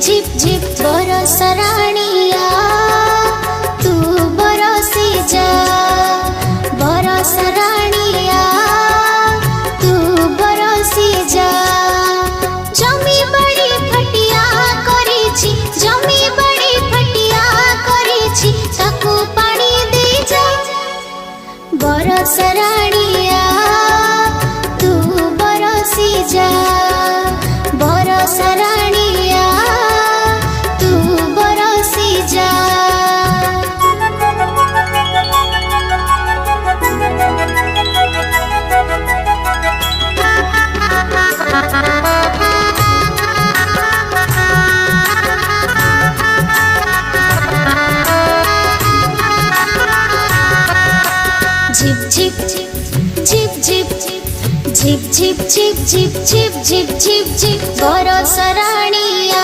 झिप झिप बरस राणिया तू बरसी जा। बरस राणिया तू बरसी जा। जमी बड़ी फटिया करिछि, जमी बड़ी फटिया करिछि, ताकू पानी दे जा। बरस राणिया तू बरसी जा। बरस राणिया तू बरसी जा। झिप झिप झिप झिप झिप झिप झिप झिप झिप झिप झिप झिप बरस राणिया